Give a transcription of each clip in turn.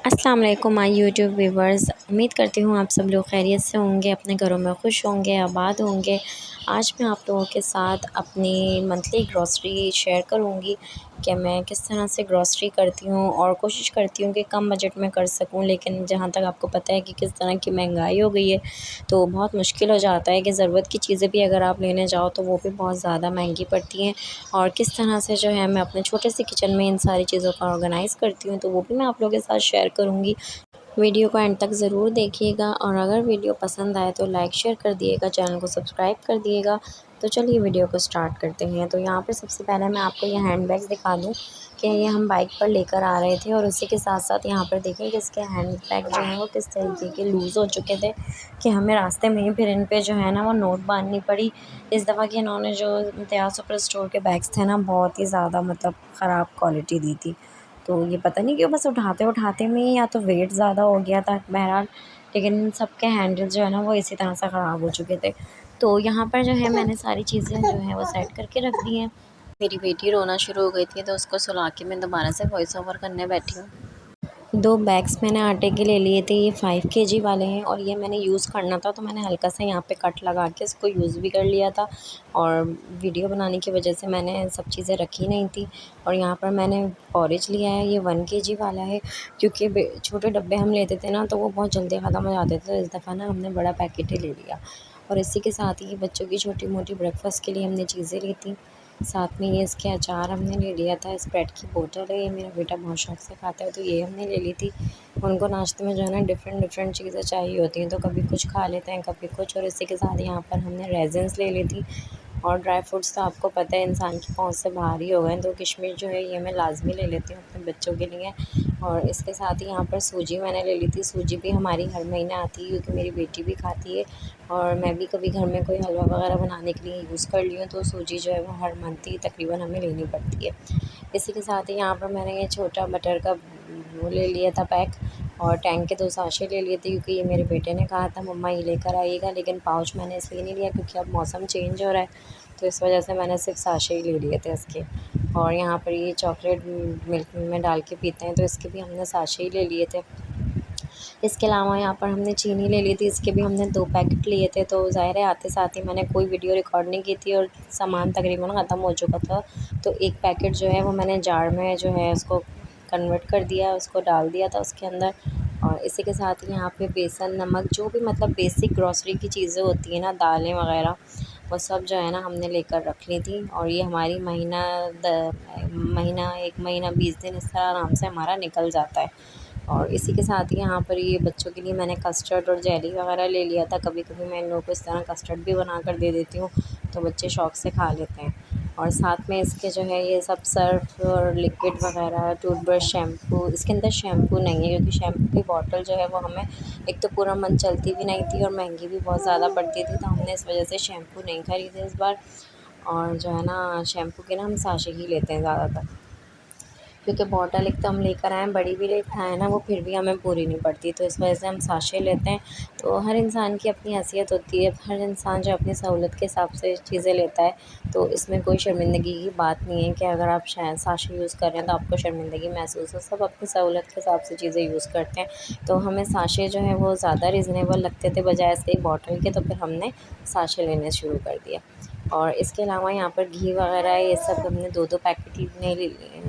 अस्सलाम वालेकुम my YouTube viewers. उम्मीद करती हूँ आप सब लोग खैरियत से होंगे, अपने घरों में खुश होंगे, आबाद होंगे। आज मैं आप लोगों के साथ अपनी मंथली ग्रॉसरी शेयर करूँगी कि मैं किस तरह से ग्रॉसरी करती हूँ और कोशिश करती हूँ कि कम बजट में कर सकूँ। लेकिन जहाँ तक आपको पता है कि किस तरह की महंगाई हो गई है, तो बहुत मुश्किल हो जाता है कि ज़रूरत की चीज़ें भी अगर आप लेने जाओ तो वो भी बहुत ज़्यादा महंगी पड़ती हैं। और किस तरह से जो है मैं अपने छोटे से किचन में इन सारी चीज़ों का ऑर्गेनाइज़ करती हूँ, तो वो भी मैं आप लोगों के साथ शेयर करूँगी। वीडियो को एंड तक ज़रूर देखिएगा और अगर वीडियो पसंद आए तो लाइक शेयर कर दिएगा, चैनल को सब्सक्राइब कर दिएगा। तो चलिए वीडियो को स्टार्ट करते हैं। तो यहाँ पे सबसे पहले मैं आपको ये हैंड बैग्स दिखा दूँ कि ये हम बाइक पर लेकर आ रहे थे और उसी के साथ साथ यहाँ पर देखिए कि इसके हैंड बैग जो हैं वो किस तरीके के लूज़ हो चुके थे कि हमें रास्ते में ही फिर इन पे जो है ना वो नोट बांधनी पड़ी। इस दफ़ा की इन्होंने जो इम्तियाज़ सुपर स्टोर के बैग्स थे ना, बहुत ही ज़्यादा मतलब ख़राब क्वालिटी दी थी। तो ये पता नहीं क्यों बस उठाते-उठाते में या तो वेट ज़्यादा हो गया था, बहरहाल लेकिन इन सब के हैंडल जो है ना वो इसी तरह से ख़राब हो चुके थे। तो यहाँ पर जो है मैंने सारी चीज़ें जो हैं वो सेट करके रख दी हैं। मेरी बेटी रोना शुरू हो गई थी तो उसको सुला के मैं दोबारा से वॉइस ओवर करने बैठी हूँ। 2 बैग्स मैंने आटे के ले लिए थे, ये 5 केजी वाले हैं और ये मैंने यूज़ करना था तो मैंने हल्का सा यहाँ पे कट लगा के इसको यूज़ भी कर लिया था। और वीडियो बनाने की वजह से मैंने सब चीज़ें रखी नहीं थी। और यहाँ पर मैंने पॉरेज लिया है, ये 1 केजी वाला है क्योंकि छोटे डब्बे हम लेते थे ना तो वो बहुत जल्दी ख़त्म हो जाते थे, तो इस दफ़ा ना हमने बड़ा पैकेट ही ले लिया। और इसी के साथ ही बच्चों की छोटी-मोटी ब्रेकफ़ास्ट के लिए हमने चीज़ें ली थी। साथ में ये इसके अचार हमने ले लिया था, स्प्रेड की बोतल है, ये मेरा बेटा बहुत शौक़ से खाता है तो ये हमने ले ली थी। उनको नाश्ते में जो है ना डिफ़रेंट चीज़ें चाहिए होती हैं, तो कभी कुछ खा लेते हैं, कभी कुछ। और इसी के साथ यहाँ पर हमने रेज़िन्स ले ली थी। और ड्राई फ्रूट्स तो आपको पता है इंसान की पहुँच से बाहर ही हो गए हैं, तो किशमिश जो है ये मैं लाज़मी ले लेती हूँ अपने बच्चों के लिए। और इसके साथ ही यहाँ पर सूजी मैंने ले ली थी। सूजी भी हमारी हर महीने आती है क्योंकि मेरी बेटी भी खाती है और मैं भी कभी घर में कोई हलवा वगैरह बनाने के लिए यूज़ कर ली हूँ, तो सूजी जो है वो हर मंथ ही तकरीबन हमें लेनी पड़ती है। इसी के साथ ही यहाँ पर मैंने ये छोटा बटर का वो ले लिया था पैक और टैंग के 2 साशे ले लिए थे क्योंकि ये मेरे बेटे ने कहा था मम्मा ये लेकर आइएगा, लेकिन पाउच मैंने इसलिए नहीं लिया क्योंकि अब मौसम चेंज हो रहा है, तो इस वजह से मैंने सिर्फ साशे ही ले लिए थे इसके। और यहाँ पर ये चॉकलेट मिल्क में डाल के पीते हैं तो इसके भी हमने साशे ही ले लिए थे। इसके अलावा यहाँ पर हमने चीनी ले ली थी, इसके भी हमने 2 पैकेट लिए थे। तो ज़ाहिर है आते साथ ही मैंने कोई वीडियो रिकॉर्ड नहीं की थी और सामान तकरीबन ख़त्म हो चुका था, तो एक पैकेट जो है वो मैंने जार में जो है उसको कन्वर्ट कर दिया, उसको डाल दिया था उसके अंदर। और इसी के साथ ही यहाँ पे बेसन, नमक, जो भी मतलब बेसिक ग्रॉसरी की चीज़ें होती हैं ना, दालें वग़ैरह, वो सब जो है ना हमने लेकर रख ली थी। और ये हमारी महीना 1 महीना 20 दिन इस तरह आराम से हमारा निकल जाता है। और इसी के साथ ही यहाँ पर ये बच्चों के लिए मैंने कस्टर्ड और जेली वगैरह ले लिया था। कभी-कभी मैं इन लोगों को इस तरह कस्टर्ड भी बना कर दे देती हूँ, तो बच्चे शौक़ से खा लेते हैं। और साथ में इसके जो है ये सब सर्फ़ और लिक्विड वगैरह, टूथब्रश, शैम्पू, इसके अंदर शैम्पू नहीं है क्योंकि शैम्पू की बॉटल जो है वो हमें एक तो पूरा मंथ चलती भी नहीं थी और महंगी भी बहुत ज़्यादा पड़ती थी, तो हमने इस वजह से शैम्पू नहीं खरीदे इस बार। और जो है ना शैम्पू के ना हम साशे ही लेते हैं ज़्यादातर, क्योंकि बॉटल एक तो हम लेकर आएँ, बड़ी भी लेकर आएँ ना, वो फिर भी हमें पूरी नहीं पड़ती, तो इस वजह से हम साशे लेते हैं। तो हर इंसान की अपनी हैसियत होती है, हर इंसान जो अपनी सहूलत के हिसाब से चीज़ें लेता है, तो इसमें कोई शर्मिंदगी की बात नहीं है कि अगर आप साशे यूज़ कर रहे हैं तो आपको शर्मिंदगी महसूस हो। सब अपनी सहूलत के हिसाब से चीज़ें यूज़ करते हैं, तो हमें साशे जो है वो ज़्यादा रीज़नेबल लगते थे बजाय इसके बॉटल के, तो फिर हमने साशे लेने शुरू कर दिया। और इसके अलावा यहाँ पर घी वगैरह ये सब हमने 2-2 पैकेट लेने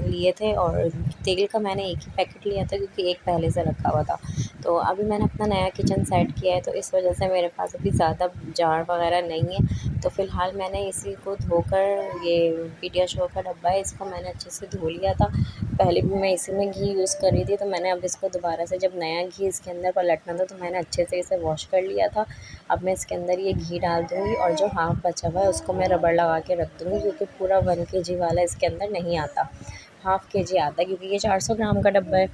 लिए थे और तेल का मैंने एक ही पैकेट लिया था क्योंकि एक पहले से रखा हुआ था। तो अभी मैंने अपना नया किचन सेट किया है, तो इस वजह से मेरे पास अभी ज़्यादा जार वगैरह नहीं है। तो फ़िलहाल मैंने इसी को धोकर, ये पीडियाश्योर का डब्बा है, इसको मैंने अच्छे से धो लिया था। पहले भी मैं इसी में घी यूज़ कर रही थी, तो मैंने अब इसको दोबारा से जब नया घी इसके अंदर पलटना था तो मैंने अच्छे से इसे वॉश कर लिया था। अब मैं इसके अंदर ये घी डाल दूँगी और जो हाफ़ बचा हुआ है उसको मैं रबड़ लगा के रख दूँगी क्योंकि पूरा 1 केजी वाला इसके अंदर नहीं आता, हाफ़ केजी आता है क्योंकि ये 400 ग्राम का डब्बा है।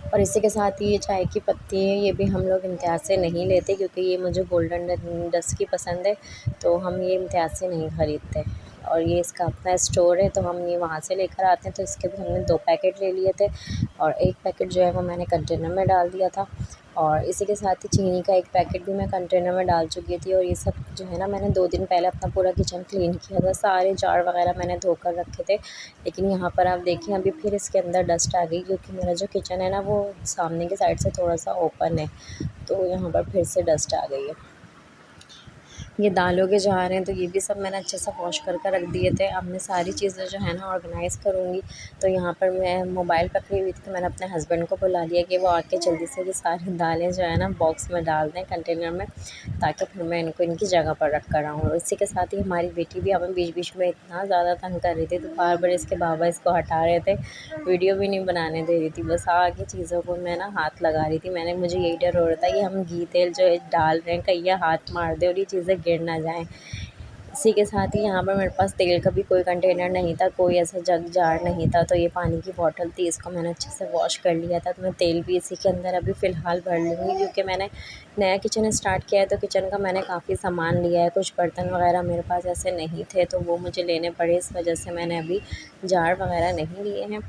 और इसी के साथ ही ये चाय की पत्ती है, ये भी हम लोग इम्तियाज़ से नहीं लेते क्योंकि ये मुझे गोल्डन डस्ट की पसंद है, तो हम ये इम्तियाज़ से नहीं ख़रीदते। और ये इसका अपना स्टोर है, तो हम ये वहाँ से लेकर आते हैं। तो इसके भी हमने 2 पैकेट ले लिए थे और 1 पैकेट जो है वो मैंने कंटेनर में डाल दिया था और इसी के साथ ही चीनी का 1 पैकेट भी मैं कंटेनर में डाल चुकी थी। और ये सब जो है ना, मैंने 2 दिन पहले अपना पूरा किचन क्लीन किया था, सारे जार वगैरह मैंने धोकर रखे थे। लेकिन यहाँ पर आप देखिए अभी फिर इसके अंदर डस्ट आ गई, क्योंकि मेरा जो किचन है ना वो सामने की साइड से थोड़ा-सा ओपन है, तो यहाँ पर फिर से डस्ट आ गई है। ये दालों के जार हैं, तो ये भी सब मैंने अच्छे से वॉश कर रख दिए थे। अब मैं सारी चीज़ें जो है ना ऑर्गेनाइज़ करूँगी। तो यहाँ पर मैं मोबाइल पकड़ी हुई थी, तो मैंने अपने हस्बैंड को बुला लिया कि वो आके जल्दी से ये सारी दालें जो है ना बॉक्स में डाल दें कंटेनर में, ताकि फिर मैं इनको इनकी जगह पर रख कर आऊँ। और इसी के साथ ही हमारी बेटी भी हमें बीच-बीच में इतना ज़्यादा तंग कर रही थी, तो बार-बार इसके बाबा इसको हटा रहे थे, वीडियो भी नहीं बनाने दे रही थी, बस आके चीज़ों को मैं ना हाथ लगा रही थी। मुझे यही डर हो रहा था कि हम घी तेल जो है डाल रहे हैं, कहीं ये हाथ मार दे और ये चीज़ें गिर ना जाएँ। इसी के साथ ही यहाँ पर मेरे पास तेल का भी कोई कंटेनर नहीं था, कोई ऐसा जग जार नहीं था, तो ये पानी की बॉटल थी, इसको मैंने अच्छे से वॉश कर लिया था। तो मैं तेल भी इसी के अंदर अभी फ़िलहाल भर लूँगी, क्योंकि मैंने नया किचन स्टार्ट किया है, तो किचन का मैंने काफ़ी सामान लिया है। कुछ बर्तन वगैरह मेरे पास ऐसे नहीं थे, तो वो मुझे लेने पड़े, इस वजह से मैंने अभी जार वगैरह नहीं लिए हैं।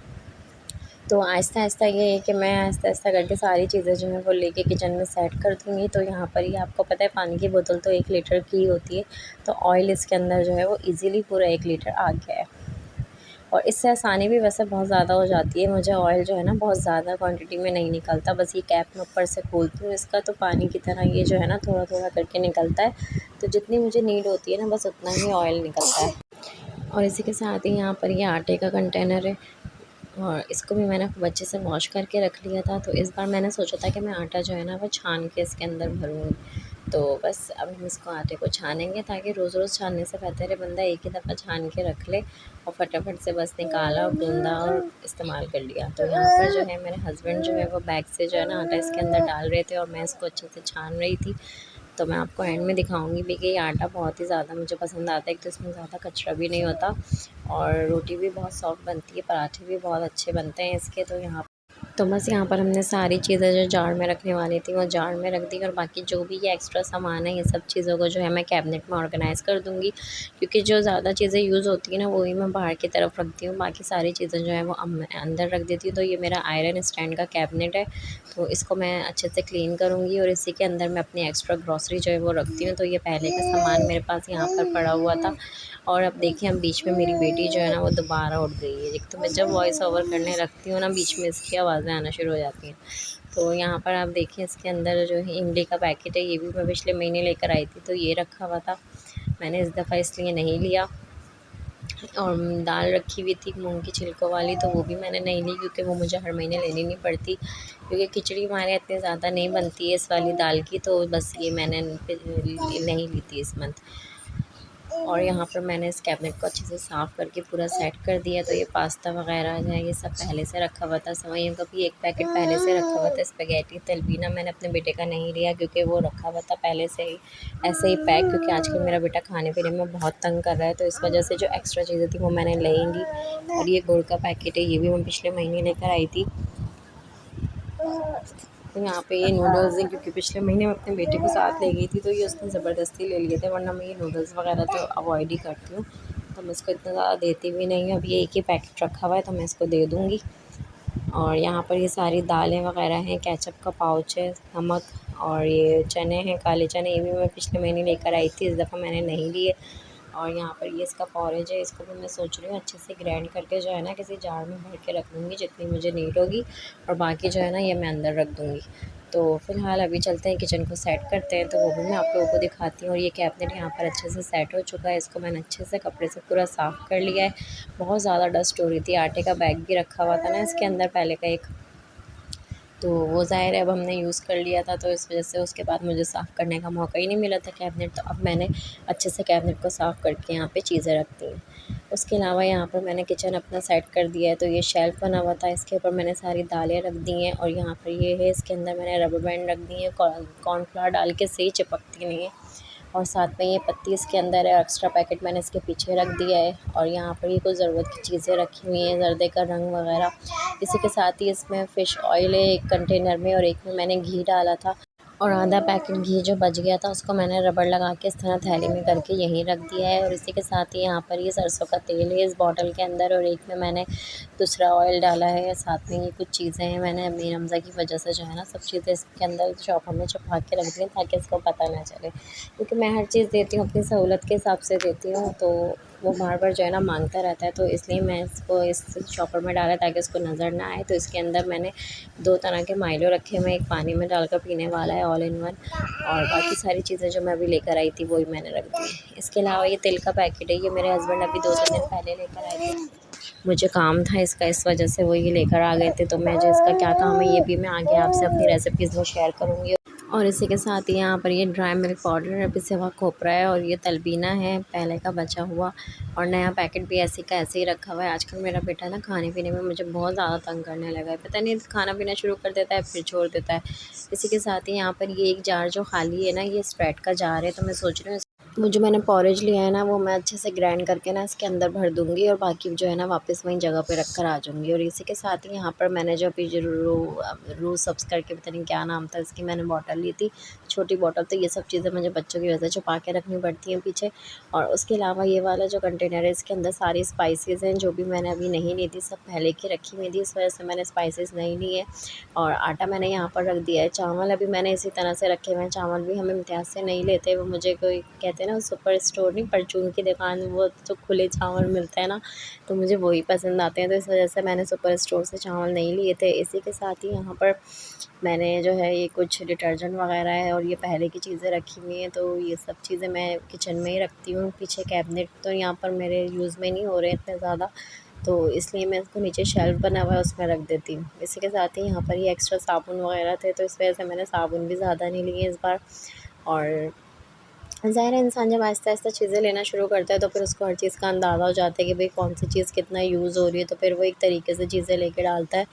तो आहिस्ता-आहिस्ता ये है कि मैं आहिस्ता-आहिस्ता करके सारी चीज़ें जो हैं वो लेके किचन में सेट कर दूँगी। तो यहाँ पर ये आपको पता है पानी की बोतल तो 1 लीटर की ही होती है, तो ऑयल इसके अंदर जो है वो ईज़िली पूरा 1 लीटर आ गया है। और इससे आसानी भी वैसे बहुत ज़्यादा हो जाती है, मुझे ऑयल जो है ना बहुत ज़्यादा क्वांटिटी में नहीं निकलता, बस ये कैप मैं ऊपर से खोलती हूँ इसका, तो पानी की तरह ये जो है ना थोड़ा-थोड़ा करके निकलता है। तो जितनी मुझे नीड होती है ना बस उतना ही ऑयल निकलता है। और इसी के साथ ही यहाँ पर ये आटे का कंटेनर है और इसको भी मैंने खूब अच्छे से वॉश करके रख लिया था। तो इस बार मैंने सोचा था कि मैं आटा जो है ना वो छान के इसके अंदर भरूँगी। तो बस अब हम इसको आटे को छानेंगे, ताकि रोज़-रोज़ छानने से बेहतर है बंदा एक ही दफ़ा छान के रख ले और फटाफट से बस निकाला और गूँधा और इस्तेमाल कर लिया। तो यहाँ पर जो है मेरे हस्बैंड जो है वो बैग से जो है ना आटा इसके अंदर डाल रहे थे और मैं इसको अच्छे से छान रही थी। तो मैं आपको एंड में दिखाऊँगी भी कि ये आटा बहुत ही ज़्यादा मुझे पसंद आता है। एक तो इसमें ज़्यादा कचरा भी नहीं होता और रोटी भी बहुत सॉफ्ट बनती है, पराठे भी बहुत अच्छे बनते हैं इसके। तो बस यहाँ पर हमने सारी चीज़ें जो जार में रखने वाली थी वो जार में रख दी, और बाकी जो भी ये एक्स्ट्रा सामान है ये सब चीज़ों को जो है मैं कैबिनेट में ऑर्गेनाइज़ कर दूँगी, क्योंकि जो ज़्यादा चीज़ें यूज़ होती हैं ना वही मैं बाहर की तरफ रखती हूँ, बाकी सारी चीज़ें जो है वो मैं अंदर रख देती हूँ। तो ये मेरा आयरन स्टैंड का कैबिनेट है, तो इसको मैं अच्छे से क्लीन करूँगी और इसी के अंदर मैं अपनी एक्स्ट्रा ग्रॉसरी जो है वो रखती हूँ। तो ये पहले का सामान मेरे पास यहाँ पर पड़ा हुआ था और अब देखिए हम बीच में मेरी बेटी जो है ना वो दोबारा उठ गई है। एक तो मैं जब वॉइस ओवर करने लगती हूँ ना बीच में इसकी आवाज़ें आना शुरू हो जाती हैं। तो यहाँ पर आप देखिए इसके अंदर जो है इमली का पैकेट है, ये भी मैं पिछले महीने लेकर आई थी, तो ये रखा हुआ था, मैंने इस दफ़ा इसलिए नहीं लिया। और दाल रखी हुई थी मूंग की छिलकों वाली, तो वो भी मैंने नहीं ली, क्योंकि वो मुझे हर महीने लेनी नहीं पड़ती, क्योंकि खिचड़ी हमारे यहाँ इतनी ज़्यादा नहीं बनती है इस वाली दाल की, तो बस ये मैंने नहीं ली थी इस मंथ। और यहाँ पर मैंने इस कैबिनेट को अच्छे से साफ़ करके पूरा सेट कर दिया। तो ये पास्ता वगैरह जो है ये सब पहले से रखा हुआ था, सेवइयों का भी 1 पैकेट पहले से रखा हुआ था। स्पैघेटी तलबीना मैंने अपने बेटे का नहीं लिया, क्योंकि वो रखा हुआ था पहले से ही ऐसे ही पैक, क्योंकि आजकल मेरा बेटा खाने पीने में बहुत तंग कर रहा है, तो इस वजह से जो एक्स्ट्रा चीज़ें थी वो मैंने लेंगी। और ये गुड़ का पैकेट है, ये भी मैं पिछले महीने लेकर आई थी। तो यहाँ पे ये नूडल्स हैं, क्योंकि पिछले महीने मैं अपने बेटे को साथ ले गई थी, तो ये उसने ज़बरदस्ती ले लिए थे, वरना मैं ये नूडल्स वगैरह तो अवॉइड ही करती हूँ। तो मैं इसको इतना ज़्यादा देती भी नहीं हूँ, अब ये एक ही पैकेट रखा हुआ है तो मैं इसको दे दूँगी। और यहाँ पर ये सारी दालें वगैरह हैं, केचप का पाउच है, नमक, और ये चने हैं, काले चने, ये भी मैं पिछले महीने लेकर आई थी, इस दफ़ा मैंने नहीं लिए। और यहाँ पर ये इसका पॉरेज है, इसको भी मैं सोच रही हूँ अच्छे से ग्राइंड करके जो है ना किसी जार में भर के रख लूँगी, जितनी मुझे नीड होगी, और बाकी जो है ना ये मैं अंदर रख दूँगी। तो फ़िलहाल अभी चलते हैं किचन को सेट करते हैं, तो वो भी मैं आप लोगों को दिखाती हूँ। और ये कैबिनेट यहाँ पर अच्छे से सेट हो चुका है, इसको मैंने अच्छे से कपड़े से पूरा साफ़ कर लिया है। बहुत ज़्यादा डस्ट हो रही थी, आटे का बैग भी रखा हुआ था ना इसके अंदर पहले का एक, तो वो ज़ाहिर है अब हमने यूज़ कर लिया था, तो इस वजह से उसके बाद मुझे साफ़ करने का मौका ही नहीं मिला था कैबिनेट, तो अब मैंने अच्छे से कैबिनेट को साफ़ करके यहाँ पे चीज़ें रखती हूँ। उसके अलावा यहाँ पर मैंने किचन अपना सेट कर दिया है, तो ये शेल्फ़ बना हुआ था, इसके ऊपर मैंने सारी दालें रख दी हैं, और यहाँ पर ये है इसके अंदर मैंने रबर बैंड रख दी है, कॉर्नफ्लावर डाल के सही चिपकती नहीं है। और साथ में ये पत्ती इसके अंदर है, एक्स्ट्रा पैकेट मैंने इसके पीछे रख दिया है। और यहाँ पर ये कुछ ज़रूरत की चीज़ें रखी हुई हैं, ज़र्दे का रंग वगैरह। इसी के साथ ही इसमें फ़िश ऑयल है एक कंटेनर में, और एक में मैंने घी डाला था। और आधा पैकेट घी जो बच गया था उसको मैंने रबड़ लगा के इस तरह थैली में करके यहीं रख दिया है। और इसी के साथ ही यहाँ पर ये सरसों का तेल है इस बॉटल के अंदर, और एक में मैंने दूसरा ऑयल डाला है। साथ में ये कुछ चीज़ें हैं मैंने अम्मी रमज़ा की वजह से जो है ना सब चीज़ें इसके अंदर चॉपर में छुपा के रख दी हैं ताकि इसको पता ना चले, क्योंकि मैं हर चीज़ देती हूँ अपनी सहूलत के हिसाब से देती हूँ, तो वो बार-बार जो है ना माँगता रहता है, तो इसलिए मैं इसको इस चॉपर में डाला ताकि उसको नज़र ना आए। तो इसके अंदर मैंने 2 तरह के माइलो रखे हुए हैं, एक पानी में डालकर पीने वाला है ऑल इन वन, और बाकी सारी चीज़ें जो मैं अभी लेकर आई थी वही मैंने रख दी है। इसके अलावा ये तिल का पैकेट है, ये मेरे हस्बैंड अभी 2-3 दिन पहले लेकर आए थे। मुझे काम था इसका, इस वजह से वो ये लेकर आ गए थे, तो मैं जो इसका क्या काम है ये भी मैं आगे आपसे अपनी रेसिपीज़ में शेयर करूँगी। और इसी के साथ ही यहाँ पर ये ड्राई मिल्क पाउडर है, पिसा हुआ खोपरा है, और ये तलबीना है पहले का बचा हुआ, और नया पैकेट भी ऐसे का ऐसे ही रखा हुआ है। आजकल मेरा बेटा ना खाने पीने में मुझे बहुत ज़्यादा तंग करने लगा है, पता नहीं खाना पीना शुरू कर देता है फिर छोड़ देता है। इसी के साथ ही यहाँ पर ये एक जार जो खाली है ना, ये स्प्रेड का जार है, तो मैं सोच रही हूँ वो जो मैंने पॉरेज लिया है ना वो मैं अच्छे से ग्राइंड करके ना इसके अंदर भर दूँगी, और बाकी जो है ना वापस वहीं जगह पे रख कर आ जाऊँगी। और इसी के साथ ही यहाँ पर मैंने जो अभी जो रू सब्स करके पता नहीं क्या नाम था इसकी, मैंने बॉटल ली थी, छोटी बॉटल, तो ये सब चीज़ें मुझे बच्चों की वजह से छुपा के रखनी पड़ती हैं पीछे। और उसके अलावा ये वाला जो कंटेनर है इसके अंदर सारी स्पाइसेस हैं जो भी मैंने अभी नहीं ली थी, सब पहले की रखी हुई थी, इस वजह से मैंने स्पाइसेस नहीं लिए। और आटा मैंने यहाँ पर रख दिया है, चावल अभी मैंने इसी तरह से रखे हुए हैं, चावल भी हम इम्तियाज़ से नहीं लेते, वो मुझे कोई कहते हैं ना सुपर स्टोर नहीं परचून की दुकान, वो जो खुले चावल मिलते हैं ना, तो मुझे वही पसंद आते हैं, तो इस वजह से मैंने सुपर स्टोर से चावल नहीं लिए थे। इसी के साथ ही यहाँ पर मैंने जो है ये कुछ डिटर्जेंट वगैरह है और ये पहले की चीज़ें रखी हुई हैं, तो ये सब चीज़ें मैं किचन में ही रखती हूँ। पीछे कैबिनेट तो यहाँ पर मेरे यूज़ में नहीं हो रहे इतने ज़्यादा, तो इसलिए मैं इसको नीचे शेल्फ़ बना हुआ है उसमें रख देती हूँ। इसी के साथ ही यहाँ पर ये एक्स्ट्रा साबुन वगैरह थे, तो इस वजह से मैंने साबुन भी ज़्यादा नहीं लिए इस बार। और ज़ाहिर है इंसान जब आहिस्ता-आहिस्ता चीज़ें लेना शुरू करता है तो फिर उसको हर चीज़ का अंदाज़ा हो जाता है कि भई कौन-सी चीज़ कितना यूज़ हो रही है, तो फिर वो एक तरीके से चीज़ें लेके डालता है।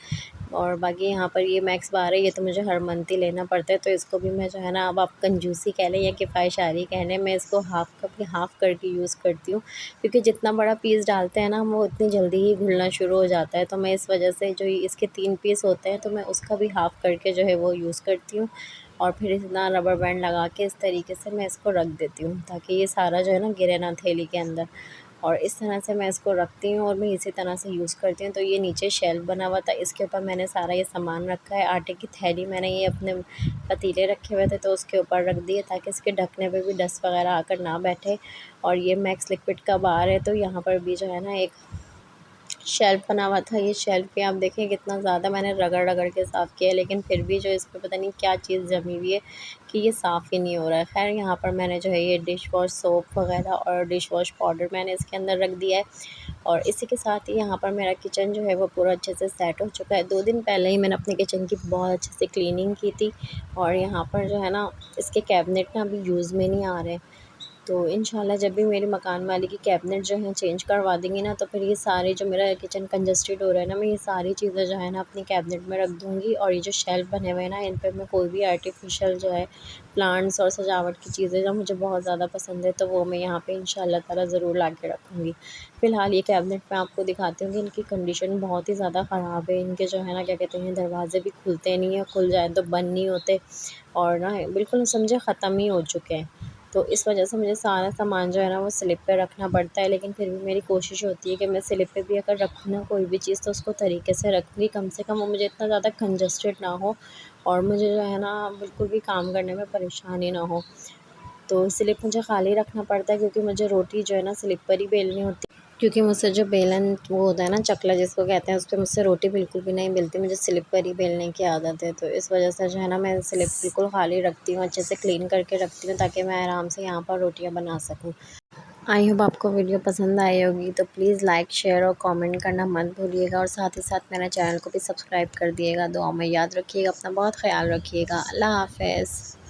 और बाकी यहाँ पर ये मैक्स बार है, ये तो मुझे हर मंथ ही लेना पड़ता है, तो इसको भी मैं जो है ना अब आप कंजूसी कह लें या किफ़ायत-शारी कह लें, मैं इसको हाफ़ कप या हाफ़ करके यूज़ करती हूँ, क्योंकि जितना बड़ा पीस डालते हैं ना वो उतनी जल्दी ही घुलना शुरू हो जाता है, तो मैं इस वजह से जो इसके 3 पीस होते हैं तो मैं उसका भी हाफ़ करके जो है वो यूज़ करती हूँ। और फिर इतना रबर बैंड लगा के इस तरीके से मैं इसको रख देती हूँ ताकि ये सारा जो है ना गिरे ना थैली के अंदर। और इस तरह से मैं इसको रखती हूँ और मैं इसी तरह से यूज़ करती हूँ। तो ये नीचे शेल्फ़ बना हुआ था, इसके ऊपर मैंने सारा ये सामान रखा है। आटे की थैली मैंने ये अपने पतीले रखे हुए थे तो उसके ऊपर रख दिए ताकि इसके ढकने पे भी डस्ट वगैरह आकर ना बैठे। और ये मैक्स लिक्विड का बार है, तो यहाँ पर भी जो है ना एक शेल्फ़ बना हुआ था, ये शेल्फ़ पे आप देखें कितना ज़्यादा मैंने रगड़-रगड़ के साफ़ किया है, लेकिन फिर भी जो इस पे पता नहीं क्या चीज़ जमी हुई है कि ये साफ़ ही नहीं हो रहा है। ख़ैर यहाँ पर मैंने जो है ये डिश वॉश सोप वग़ैरह और डिश वॉश पाउडर मैंने इसके अंदर रख दिया है। और इसी के साथ ही यहाँ पर मेरा किचन जो है वो पूरा अच्छे से सेट हो चुका है। 2 दिन पहले ही मैंने अपने किचन की बहुत अच्छे से क्लीनिंग की थी, और यहाँ पर जो है ना इसके कैबिनेट ना अभी यूज़ में नहीं आ रहे हैं। तो इंशाल्लाह जब भी मेरे मकान वाले की कैबिनेट जो है चेंज करवा देंगी ना, तो फिर ये सारे जो मेरा किचन कंजस्टेड हो रहा है ना, मैं ये सारी चीज़ें जो है ना अपनी कैबिनेट में रख दूँगी। और ये जो शेल्फ़ बने हुए हैं ना, इन पे मैं कोई भी आर्टिफ़िशियल जो है प्लांट्स और सजावट की चीज़ें जो मुझे बहुत ज़्यादा पसंद है, तो वो मैं यहाँ पे इंशाल्लाह ताला ज़रूर ला के रखूँगी। फ़िलहाल ये कैबिनेट मैं आपको दिखाती हूँ कि इनकी कंडीशन बहुत ही ज़्यादा ख़राब है। इनके जो है ना क्या कहते हैं दरवाज़े भी खुलते नहीं हैं, खुल जाएँ तो बंद नहीं होते, और ना बिल्कुल समझे ख़त्म ही हो चुके हैं। तो इस वजह से मुझे सारा सामान जो है ना वो स्लिप पे रखना पड़ता है, लेकिन फिर भी मेरी कोशिश होती है कि मैं स्लिप पे भी अगर रखूँ ना कोई भी चीज़ तो उसको तरीके से रखूँगी, कम से कम वो मुझे इतना ज़्यादा कंजस्टेड ना हो और मुझे जो है ना बिल्कुल भी काम करने में परेशानी ना हो। तो स्लिप मुझे खाली रखना पड़ता है क्योंकि मुझे रोटी जो है ना स्लिप पर ही बेलनी होती है, क्योंकि मुझसे जो बेलन वो होता है ना चकला जिसको कहते हैं, उस पे मुझसे रोटी बिल्कुल भी नहीं मिलती, मुझे स्लिप पर ही बेलने की आदत है। तो इस वजह से जो है ना मैं स्लिप बिल्कुल खाली रखती हूँ, अच्छे से क्लीन करके रखती हूँ ताकि मैं आराम से यहाँ पर रोटियाँ बना सकूँ। आई होप आपको वीडियो पसंद आई होगी, तो प्लीज़ लाइक शेयर और कमेंट करना मत भूलिएगा, और साथ ही साथ मेरे चैनल को भी सब्सक्राइब कर दिएगा। दुआ में याद रखिएगा, अपना बहुत ख़्याल रखिएगा। अल्लाह हाफ़िज़।